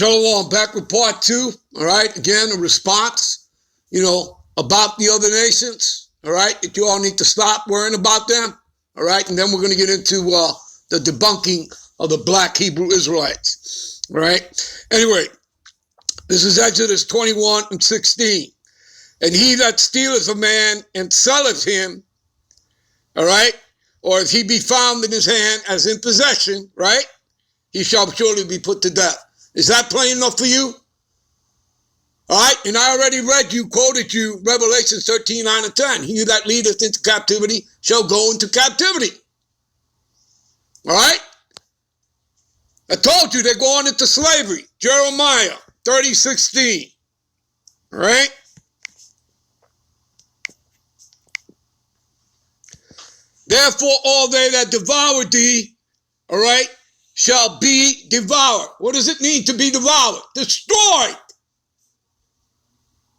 Shalom, back with part 2, all right? Again, a response, about the other nations, all right? That you all need to stop worrying about them, all right? And then we're going to get into the debunking of the black Hebrew Israelites, all right? Anyway, this is Exodus 21:16. And he that stealeth a man and selleth him, all right? Or if he be found in his hand as in possession, right? He shall surely be put to death. Is that plain enough for you? All right, and I already quoted you, Revelation 13:9-10. He that leadeth into captivity shall go into captivity. All right? I told you they're going into slavery. Jeremiah 30:16. All right? Therefore all they that devour thee, all right, shall be devoured. What does it mean to be devoured? Destroyed.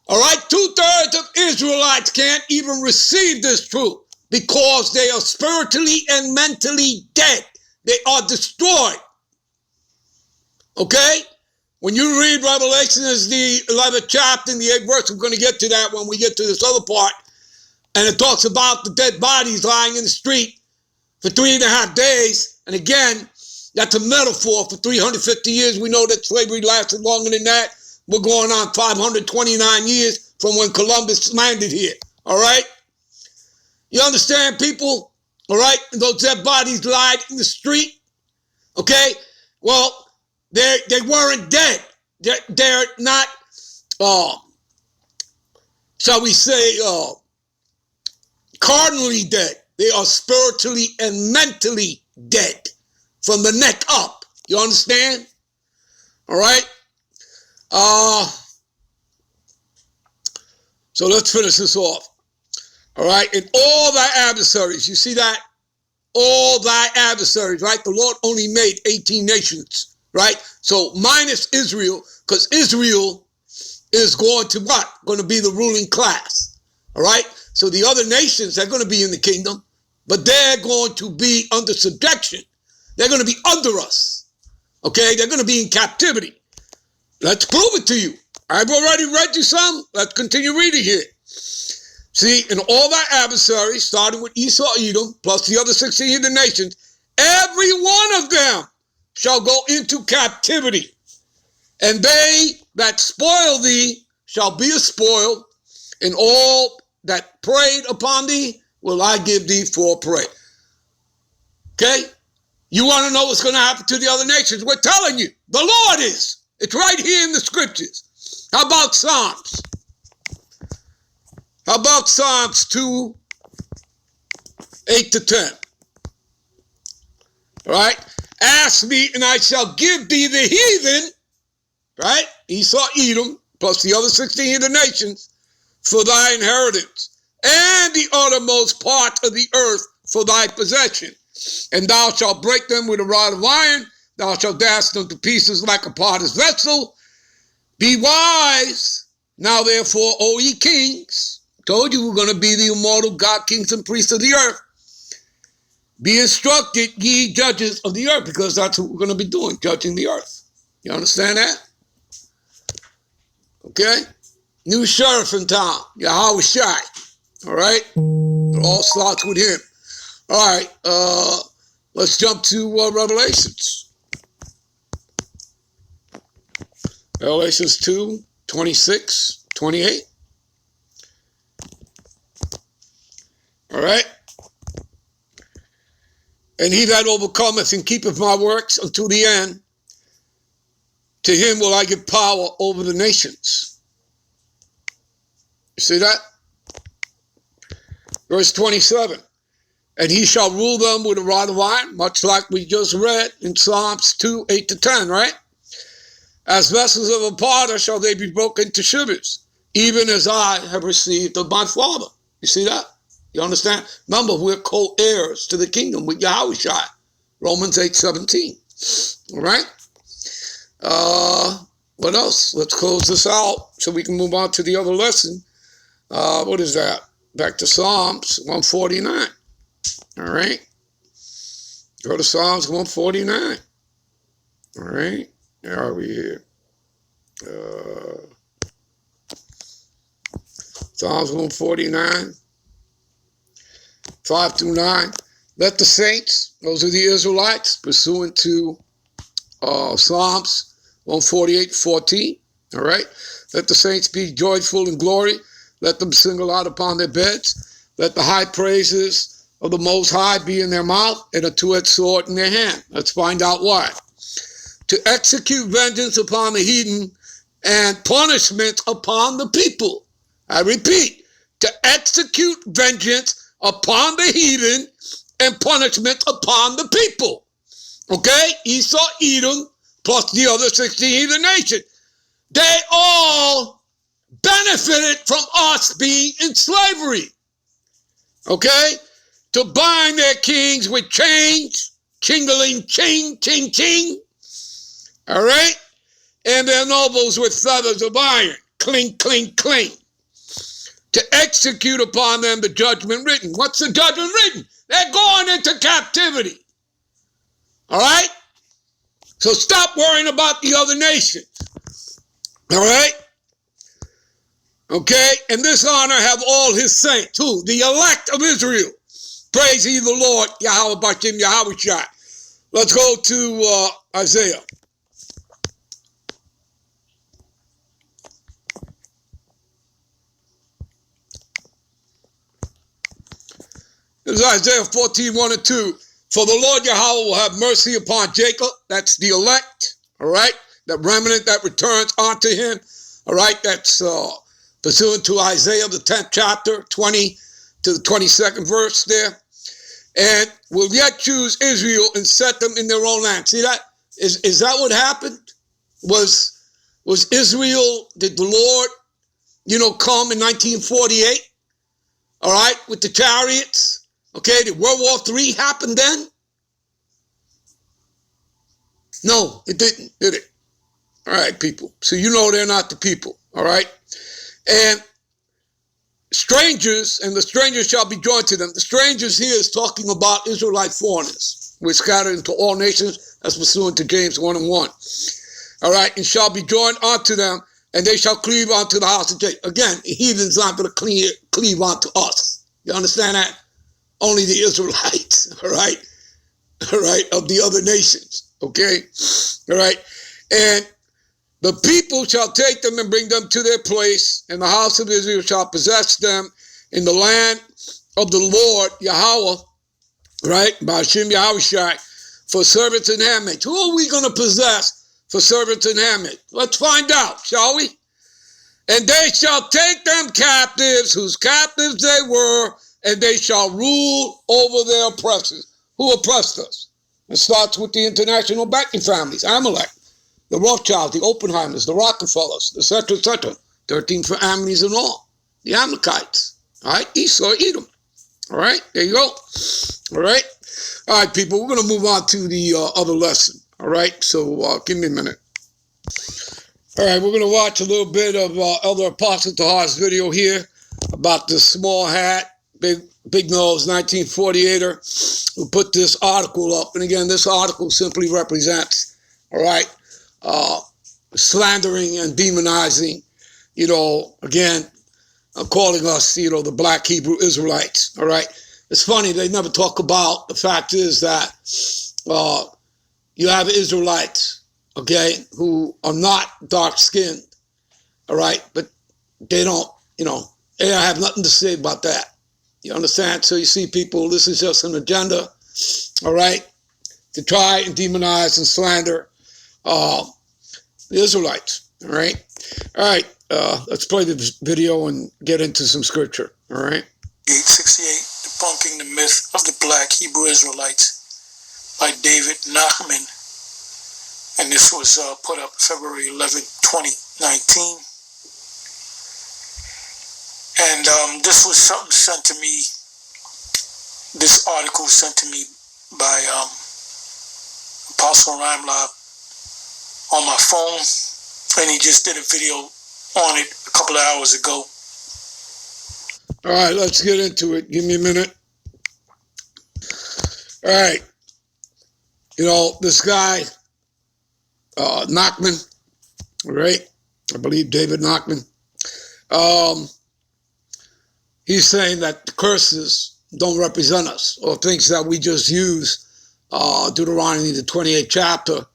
All right, 2/3 of Israelites can't even receive this truth because they are spiritually and mentally dead. They are destroyed. Okay? When you read Revelation, it's the 11th chapter and the 8th verse. We're going to get to that when we get to this other part. And it talks about the dead bodies lying in the street for 3.5 days. And again, that's a metaphor for 350 years. We know that slavery lasted longer than that. We're going on 529 years from when Columbus landed here. All right? You understand, people? All right? And those dead bodies lied in the street. Okay? Well, they weren't dead. They're not, shall we say, carnally dead. They are spiritually and mentally dead from the neck up. You understand? All right? So let's finish this off. All right? And all thy adversaries, you see that? All thy adversaries, right? The Lord only made 18 nations, right? So minus Israel, because Israel is going to what? Going to be the ruling class. All right? So the other nations, they're going to be in the kingdom, but they're going to be under subjection. They're going to be under us. Okay? They're going to be in captivity. Let's prove it to you. I've already read you some. Let's continue reading here. See, and all thy adversaries, starting with Esau, Edom, plus the other 16 of the nations, every one of them shall go into captivity. And they that spoil thee shall be a spoil, and all that preyed upon thee will I give thee for prey. Okay? You want to know what's going to happen to the other nations? We're telling you. The Lord is. It's right here in the scriptures. How about Psalms? How about Psalms 2, 8-10? All right? Ask me, and I shall give thee the heathen, right? Esau, Edom, plus the other 16 of the nations, for thy inheritance, and the uttermost part of the earth for thy possession. And thou shalt break them with a rod of iron, thou shalt dash them to pieces like a potter's vessel. Be wise, now therefore, O ye kings. Told you we're going to be the immortal God, kings and priests of the earth. Be instructed, ye judges of the earth, because that's what we're going to be doing, judging the earth. You understand that? Okay? New sheriff in town, Yahweh Shai. All right? It all starts with him. All right, let's jump to Revelations. Revelations 2, 26, 28. All right? And he that overcometh and keepeth my works unto the end, to him will I give power over the nations. You see that? Verse 27. And he shall rule them with a rod of iron, much like we just read in Psalms 2, 8-10, right? As vessels of a potter shall they be broken to shivers, even as I have received of my Father. You see that? You understand? Remember, we're co-heirs to the kingdom with Yahweh Shai. Romans 8:17. All right? What else? Let's close this out so we can move on to the other lesson. What is that? Back to Psalms 149. All right? Go to Psalms 149. All right? Where are we here? Psalms 149, 5 through 9. Let the saints, those are the Israelites, pursuant to Psalms 148:14. All right. Let the saints be joyful in glory. Let them sing aloud upon their beds. Let the high praises of the Most High be in their mouth and a two-edged sword in their hand. Let's find out why. To execute vengeance upon the heathen and punishment upon the people. I repeat, to execute vengeance upon the heathen and punishment upon the people. Okay? Esau, Edom, plus the other 60 heathen nations. They all benefited from us being in slavery. Okay? To bind their kings with chains, chingling, ching, ching, ching. All right? And their nobles with feathers of iron, clink, clink, clink. To execute upon them the judgment written. What's the judgment written? They're going into captivity. All right? So stop worrying about the other nations. All right? Okay? And this honor have all his saints. Who? The elect of Israel. Praise ye the Lord, Yahweh Bashem Yahweh Shai. Let's go to Isaiah. This is Isaiah 14:1 and 2. For the Lord Yahweh will have mercy upon Jacob. That's the elect. All right? The remnant that returns unto him. All right? That's pursuant to Isaiah, the 10th chapter, 20 to the 22nd verse there. And will yet choose Israel and set them in their own land. See that? Is that what happened? Was Israel, did the Lord, come in 1948? All right, with the chariots? Okay, did World War III happen then? No, it didn't, did it? All right, people. So they're not the people, all right? And strangers, and the strangers shall be joined to them. The strangers here is talking about Israelite foreigners. We're scattered into all nations, as pursuant to James 1 and 1. All right, and shall be joined unto them, and they shall cleave unto the house of Jacob. Again, the heathen's not going to cleave unto us. You understand that? Only the Israelites, all right, of the other nations, okay, all right. And the people shall take them and bring them to their place, and the house of Israel shall possess them in the land of the Lord Yahweh, right, Bashem Yahweh Shai, for servants and handmaids. Who are we going to possess for servants and handmaids? Let's find out, shall we? And they shall take them captives, whose captives they were, and they shall rule over their oppressors. Who oppressed us? It starts with the international banking families, Amalek, the Rothschilds, the Oppenheimers, the Rockefellers, etc., etc. 13 families in all. The Amalekites, all right? Esau, Edom. All right, there you go. All right. All right, people, we're going to move on to the other lesson. All right, so give me a minute. All right, we're going to watch a little bit of Elder Apostle Tahar's video here about the small hat, big nose 1948er who put this article up. And again, this article simply represents, all right, slandering and demonizing, again, calling us, the black Hebrew Israelites, all right? It's funny, they never talk about, the fact is that you have Israelites, okay, who are not dark-skinned, all right? But they don't, they have nothing to say about that. You understand? So you see, people, this is just an agenda, all right, to try and demonize and slander the Israelites, all right? All right, let's play this video and get into some scripture, all right? 868, Debunking the Myth of the Black Hebrew Israelites by David Nachman. And this was put up February 11, 2019. And this was something sent to me, this article sent to me by Apostle Rimlab on my phone. And he just did a video on it a couple of hours ago. All right, let's get into it. Give me a minute. All right. This guy, Nachman, right? I believe David Nachman. He's saying that the curses don't represent us, or things that we just use Deuteronomy, the 28th chapter,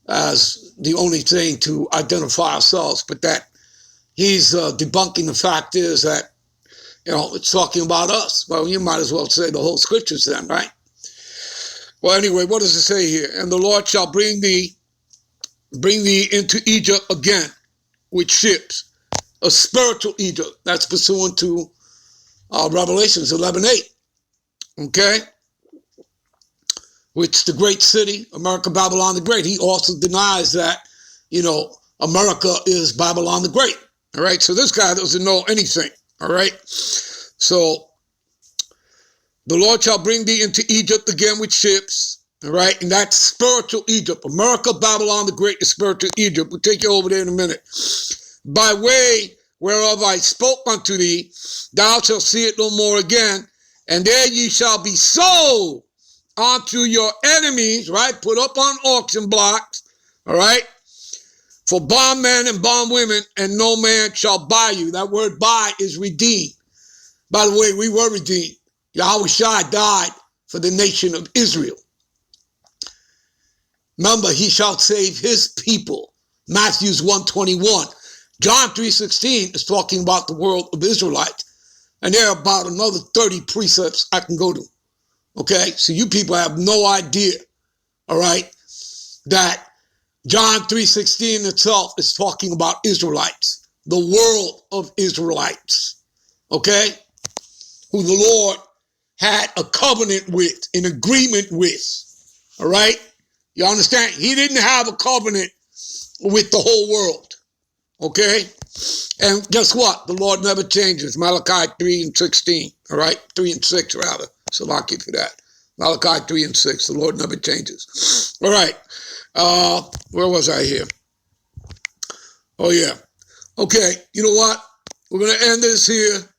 as the only thing to identify ourselves, but that he's debunking the fact is that, it's talking about us. Well, you might as well say the whole scriptures then, right? Well, anyway, what does it say here? And the Lord shall bring thee into Egypt again with ships, a spiritual Egypt. That's pursuant to Revelations 11:8. Okay? Which the great city, America, Babylon the Great. He also denies that, America is Babylon the Great. All right? So this guy doesn't know anything. All right? So the Lord shall bring thee into Egypt again with ships. All right? And that's spiritual Egypt. America, Babylon the Great is spiritual Egypt. We'll take you over there in a minute. By way whereof I spoke unto thee, thou shalt see it no more again. And there ye shall be sold unto your enemies, right? Put up on auction blocks, all right? For bondmen and bondwomen, and no man shall buy you. That word buy is redeem. By the way, we were redeemed. Yahweh Shai died for the nation of Israel. Remember, he shall save his people. Matthew 1:21. John 3:16 is talking about the world of Israelites. And there are about another 30 precepts I can go to. Okay? So you people have no idea, all right, that John 3:16 itself is talking about Israelites, the world of Israelites, okay, who the Lord had a covenant with, an agreement with, all right? You understand? He didn't have a covenant with the whole world, okay? And guess what? The Lord never changes. Malachi 3:16, all right? 3 and 6, rather. Salaki for that. Malachi 3 and 6, the Lord never changes. All right. Where was I here? Oh, yeah. Okay, you know what? We're going to end this here.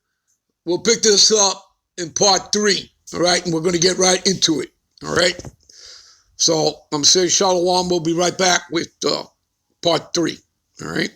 We'll pick this up in part 3, all right? And we're going to get right into it, all right? So I'm saying Shalom. We'll be right back with part 3, all right?